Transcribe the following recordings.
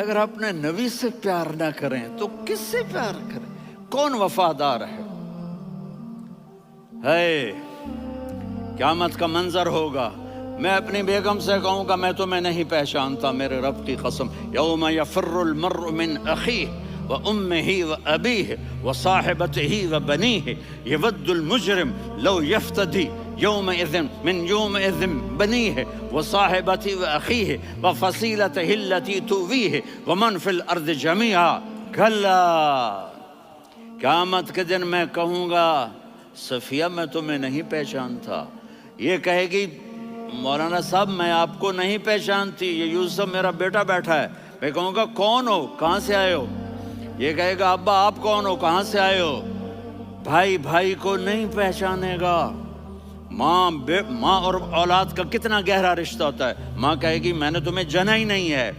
اگر اپنے نبی سے پیار نہ کریں تو کس سے پیار کریں؟ کون وفادار ہے؟ قیامت کا منظر ہوگا، میں اپنی بیگم سے کہوں گا میں تمہیں نہیں پہچانتا، میرے رب کی قسم، یوم یفر المرء من اخیہ وامہ وابیہ وصاحبتہ وبنیہ یود المجرم لو یفتدی یومئذ من یومئذ بنیہ وصاحبتہ واخیہ وفصیلتہ التی تؤویہ ومن فی الارض جمیعا کلا، قیامت کے دن میں کہوں گا صفیہ میں تمہیں نہیں پہچانتا، یہ کہے گی مولانا صاحب میں آپ کو نہیں پہچانتی، یہ یوسف میرا بیٹا بیٹھا ہے، میں کہوں گا کون ہو، کہاں سے آئے ہو؟ یہ کہے گا ابا آپ کون ہو، کہاں سے آئے ہو؟ بھائی بھائی کو نہیں پہچانے گا۔ ماں اور اولاد کا کتنا گہرا رشتہ ہوتا ہے، ماں کہے گی میں نے تمہیں جنا ہی نہیں ہے،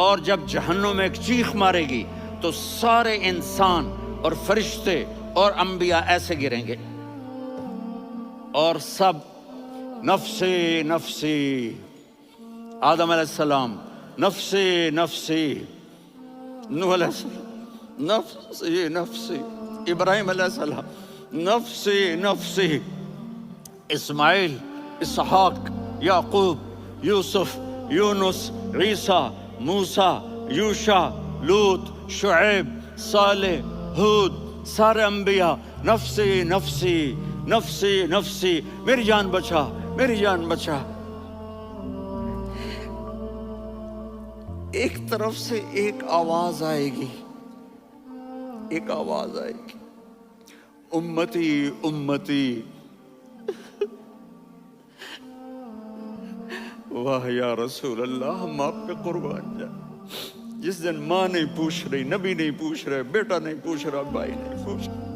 اور جب جہنم میں ایک چیخ مارے گی تو سارے انسان اور فرشتے اور انبیاء ایسے گریں گے اور سب نفسی نفسی، آدم علیہ السلام نفسی نفسی، نوح علیہ السلام نفسی نفسی، ابراہیم علیہ السلام نفسی نفسی، اسماعیل، اسحاق، یعقوب، یوسف، یونس، عیسیٰ، موسیٰ، یوشع، لوط، شعیب، صالح، ہود، سارے انبیاء نفسی نفسی نفسی نفسی، میری جان بچا میری جان بچا۔ ایک طرف سے ایک آواز آئے گی، ایک آواز آئے گی، امتی امتی، واہ یا رسول اللہ ہم آپ پہ قربان جائیں۔ جس دن ماں نہیں پوچھ رہی، نبی نہیں پوچھ رہے، بیٹا نہیں پوچھ رہا، بھائی نہیں پوچھ رہا،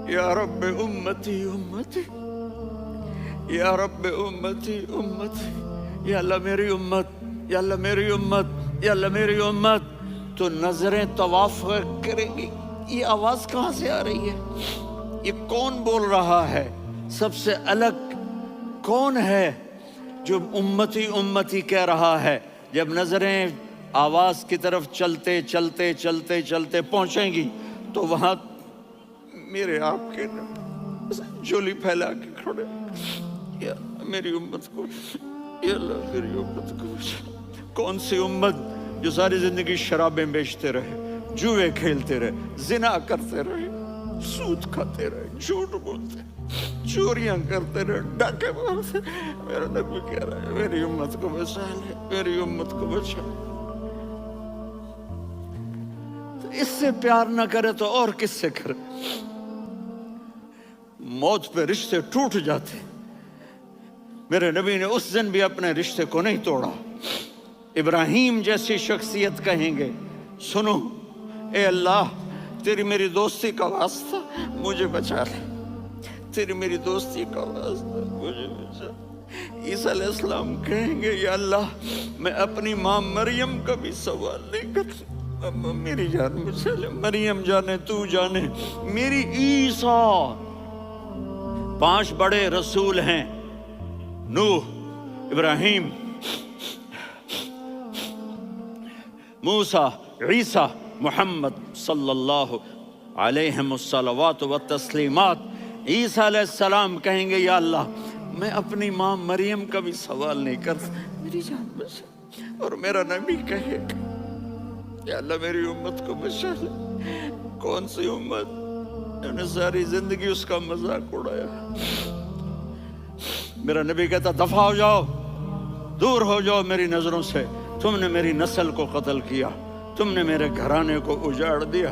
یا رب امتی امتی، یا رب امتی امتی، یا اللہ میری امت، یا اللہ میری امت، یا اللہ میری امت، تو نظریں طواف کریں گی، یہ آواز کہاں سے آ رہی ہے؟ یہ کون بول رہا ہے؟ سب سے الگ کون ہے جو امتی امتی کہہ رہا ہے؟ جب نظریں آواز کی طرف چلتے چلتے چلتے چلتے پہنچیں گی تو وہاں میرے آپ کے جھولی پھیلا کے کھڑے، یا میری امت کو، یا اللہ میری امت کو۔ کون سی امت جو ساری زندگی شرابیں بیچتے رہے، جوئے کھیلتے رہے، زنا کرتے رہے، سود کھاتے رہے، جھوٹ بولتے رہے، چوریاں کرتے رہے، ڈاکے مارتے، میرا نبی کہہ رہا ہے میری امت کو بچا لے، میری امت کو بچا۔ اس سے پیار نہ کرے تو اور کس سے کرے؟ موت پہ رشتے ٹوٹ جاتے، میرے نبی نے اس دن بھی اپنے رشتے کو نہیں توڑا۔ ابراہیم جیسی شخصیت کہیں گے سنو اے اللہ تیری میری دوستی کا واسطہ مجھے بچا لے، تیری میری دوستی کا واسطہ مجھے بچا۔ عیسیٰ علیہ السلام کہیں گے یا اللہ میں اپنی ماں مریم کا بھی سوال نہیں کرتا، میری جان بچا لے، مریم جانے تو جانے، میری عیسیٰ۔ 5 بڑے رسول ہیں، نوح، ابراہیم، موسیٰ، عیسیٰ، محمد صلی اللہ علیہ الصلوات والتسلیمات۔ عیسیٰ علیہ السلام کہیں گے یا اللہ میں اپنی ماں مریم کا بھی سوال نہیں کرتا، میری جان بچا۔ اور میرا نبی کہے گا یا اللہ میری امت کو بچا لے۔ کون سی امت جنہوں نے ساری زندگی اس کا مذاق اڑایا؟ میرا نبی کہتا دفع ہو جاؤ، دور ہو جاؤ میری نظروں سے، تم نے میری نسل کو قتل کیا، تم نے میرے گھرانے کو اجاڑ دیا۔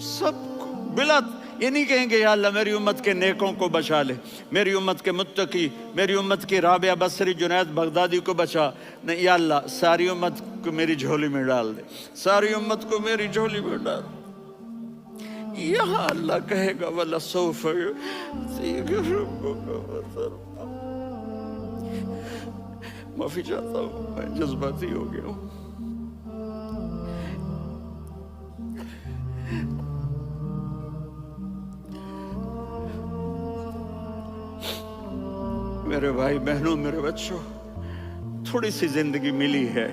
سب کو بلا یہ نہیں کہیں گے یا اللہ میری امت کے نیکوں کو بچا لے، میری امت کے متقی، میری امت کی رابعہ بصری، جنید بغدادی کو بچا، نہیں یا اللہ ساری امت کو میری جھولی میں ڈال دے، ساری امت کو میری جھولی میں ڈال دے۔ یہاں اللہ کہے گا وَلَسَوْفَ يُعْطِيكَ رَبُّكَ فَتَرْضَىٰ۔ معافی چاہتا ہوں میں جذباتی ہو گیا ہوں۔ میرے بھائی بہنوں، میرے بچوں، تھوڑی سی زندگی ملی ہے،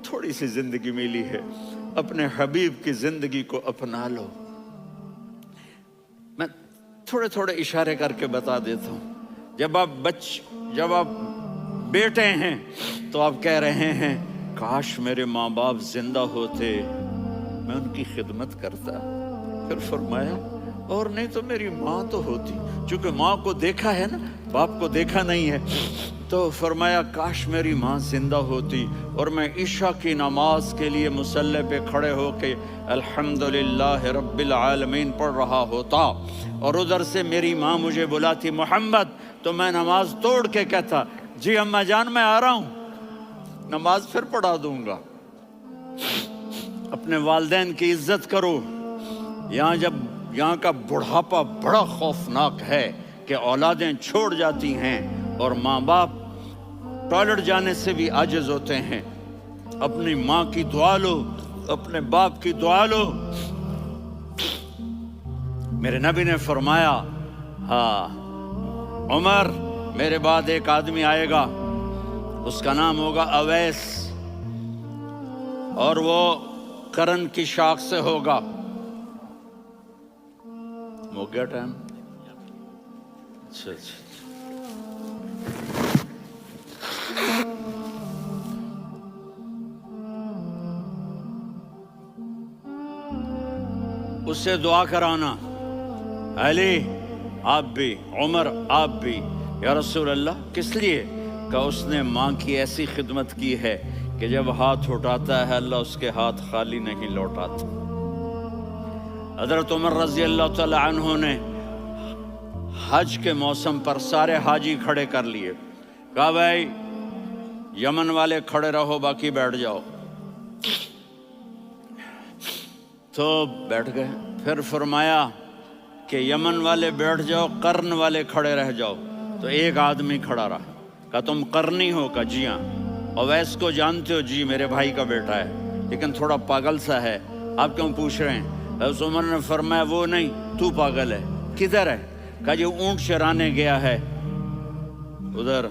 تھوڑی سی زندگی ملی ہے، اپنے حبیب کی زندگی کو اپنا لو۔ میں تھوڑے تھوڑے اشارے کر کے بتا دیتا ہوں۔ جب آپ بیٹے ہیں تو آپ کہہ رہے ہیں کاش میرے ماں باپ زندہ ہوتے، میں ان کی خدمت کرتا۔ پھر فرمایا اور نہیں تو میری ماں تو ہوتی، چونکہ ماں کو دیکھا ہے نا، باپ کو دیکھا نہیں ہے، تو فرمایا کاش میری ماں زندہ ہوتی اور میں عشاء کی نماز کے لیے مصلی پہ کھڑے ہو کے الحمدللہ رب العالمین پڑھ رہا ہوتا، اور ادھر سے میری ماں مجھے بلاتی محمد، تو میں نماز توڑ کے کہتا جی اماں جان میں آ رہا ہوں، نماز پھر پڑھا دوں گا۔ اپنے والدین کی عزت کرو۔ یہاں کا بڑھاپا بڑا خوفناک ہے کہ اولادیں چھوڑ جاتی ہیں اور ماں باپ ٹوائلٹ جانے سے بھی عاجز ہوتے ہیں۔ اپنی ماں کی دعا لو، اپنے باپ کی دعا لو۔ میرے نبی نے فرمایا ہاں عمر میرے بعد ایک آدمی آئے گا، اس کا نام ہوگا اویس، اور وہ کرن کی شاخ سے ہوگا۔ ہو گیا ٹائم؟ اچھا اس سے دعا کرانا، علی آپ بھی، عمر آپ بھی، یا رسول اللہ کس لیے؟ کہ اس نے ماں کی ایسی خدمت کی ہے کہ جب ہاتھ اٹھاتا ہے اللہ اس کے ہاتھ خالی نہیں لوٹاتا۔ حضرت عمر رضی اللہ تعالی عنہ نے حج کے موسم پر سارے حاجی کھڑے کر لیے، کہا بھائی یمن والے کھڑے رہو باقی بیٹھ جاؤ، تو بیٹھ گئے۔ پھر فرمایا کہ یمن والے بیٹھ جاؤ، قرن والے کھڑے رہ جاؤ، تو ایک آدمی کھڑا رہا، کہا تم قرنی ہو؟ کہا جی ہاں۔ اویس کو جانتے ہو؟ جی میرے بھائی کا بیٹا ہے لیکن تھوڑا پاگل سا ہے، آپ کیوں پوچھ رہے ہیں؟ حضرت عمر نے فرمایا وہ نہیں، تو پاگل ہے۔ کدھر ہے؟ کہا جی اونٹ چرانے گیا ہے ادھر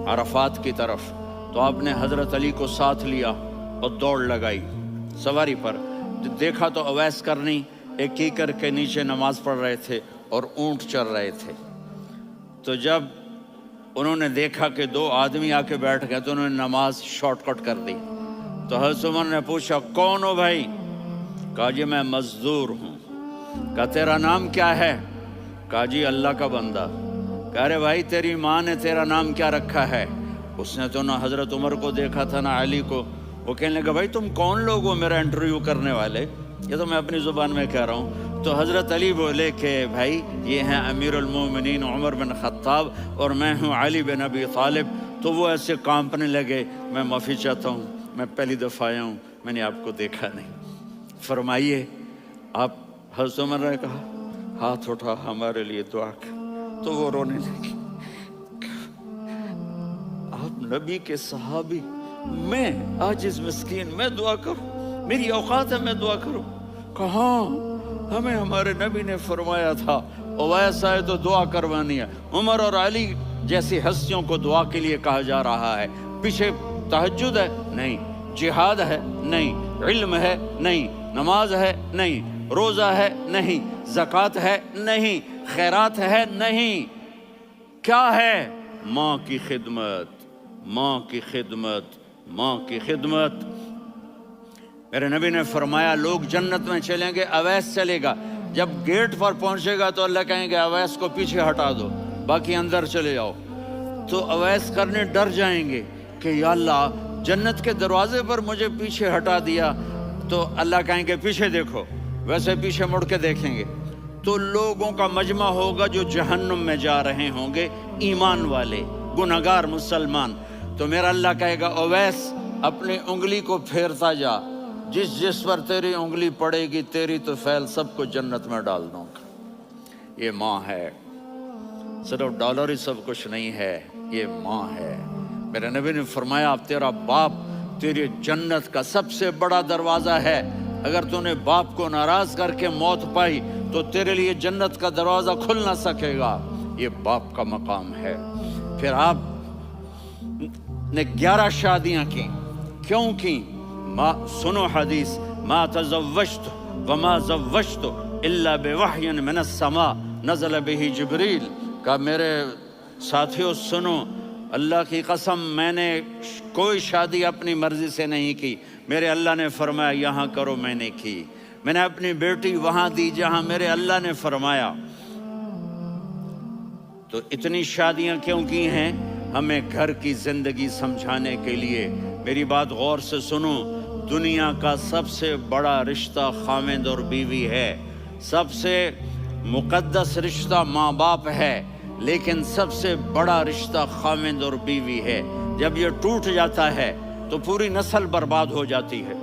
عرفات کی طرف۔ تو آپ نے حضرت علی کو ساتھ لیا اور دوڑ لگائی سواری پر، دیکھا تو اویس کرنی ایک کیکر کے نیچے نماز پڑھ رہے تھے اور اونٹ چر رہے تھے۔ تو جب انہوں نے دیکھا کہ دو آدمی آ کے بیٹھ گئے تو انہوں نے نماز شارٹ کٹ کر دی۔ تو حضرت عمر نے پوچھا کون ہو بھائی؟ کہا جی میں مزدور ہوں۔ کہا تیرا نام کیا ہے؟ کہا جی اللہ کا بندہ۔ کہا ارے بھائی تیری ماں نے تیرا نام کیا رکھا ہے؟ اس نے تو نہ حضرت عمر کو دیکھا تھا نہ علی کو۔ وہ کہنے لگا بھائی تم کون لوگ ہو میرا انٹرویو کرنے والے؟ یہ تو میں اپنی زبان میں کہہ رہا ہوں۔ تو حضرت علی بولے کہ بھائی یہ ہیں امیر المومنین عمر بن خطاب اور میں ہوں علی بن ابی طالب۔ تو وہ ایسے کانپنے لگے، میں معافی چاہتا ہوں، میں پہلی دفعہ آیا ہوں، میں نے آپ کو دیکھا نہیں، فرمائیے آپ۔ حضرت عمر نے کہا ہاتھ اٹھا ہمارے لیے دعا کر، تو وہ رونے لگے۔ آپ نبی کے صحابی، میں عاجز مسکین میں دعا کروں؟ میری اوقات ہے میں دعا کروں؟ کہاں؟ ہمیں ہمارے نبی نے فرمایا تھا اویس آئے تو دعا کروانی ہے۔ عمر اور علی جیسی ہستیوں کو دعا کے لیے کہا جا رہا ہے۔ پیچھے تہجد ہے؟ نہیں۔ جہاد ہے؟ نہیں۔ علم ہے؟ نہیں۔ نماز ہے؟ نہیں۔ روزہ ہے؟ نہیں۔ زکوٰۃ ہے؟ نہیں۔ خیرات ہے؟ نہیں۔ کیا ہے؟ ماں کی خدمت، ماں کی خدمت، ماں کی خدمت۔ میرے نبی نے فرمایا لوگ جنت میں چلیں گے، اویس چلے گا، جب گیٹ پر پہنچے گا تو اللہ کہیں گے اویس کو پیچھے ہٹا دو، باقی اندر چلے جاؤ۔ تو اویس کرنے ڈر جائیں گے کہ یا اللہ جنت کے دروازے پر مجھے پیچھے ہٹا دیا، تو اللہ کہیں گے پیچھے دیکھو، ویسے پیچھے مڑ کے دیکھیں گے تو لوگوں کا مجمع ہوگا جو جہنم میں جا رہے ہوں گے، ایمان والے، گنہگار مسلمان۔ تو میرا اللہ کہے گا اویس اپنی انگلی کو پھیرتا جا، جس پر تیری انگلی پڑے گی تیری تو فیل سب کو جنت میں ڈال دوں گا۔ یہ ماں ہے، صرف ڈالر ہی سب کچھ نہیں ہے، یہ ماں ہے۔ میرے نبی نے فرمایا تیرا باپ تیری جنت کا سب سے بڑا دروازہ ہے، اگر تو نے باپ کو ناراض کر کے موت پائی تو تیرے لیے جنت کا دروازہ کھل نہ سکے گا۔ یہ باپ کا مقام ہے۔ پھر آپ نے 11 شادیاں کی. کیوں کی؟ سنو حدیث، ما تزوجت وما زوجت الا بوحی من السماء نزل به جبریل. کہا میرے ساتھیوں سنو، اللہ کی قسم میں نے کوئی شادی اپنی مرضی سے نہیں کی. میرے اللہ نے فرمایا یہاں کرو، میں نے کی. میں نے اپنی بیٹی وہاں دی جہاں میرے اللہ نے فرمایا. تو اتنی شادیاں کیوں کی ہیں؟ ہمیں گھر کی زندگی سمجھانے کے لیے. میری بات غور سے سنو، دنیا کا سب سے بڑا رشتہ خاوند اور بیوی ہے. سب سے مقدس رشتہ ماں باپ ہے، لیکن سب سے بڑا رشتہ خاوند اور بیوی ہے. جب یہ ٹوٹ جاتا ہے تو پوری نسل برباد ہو جاتی ہے.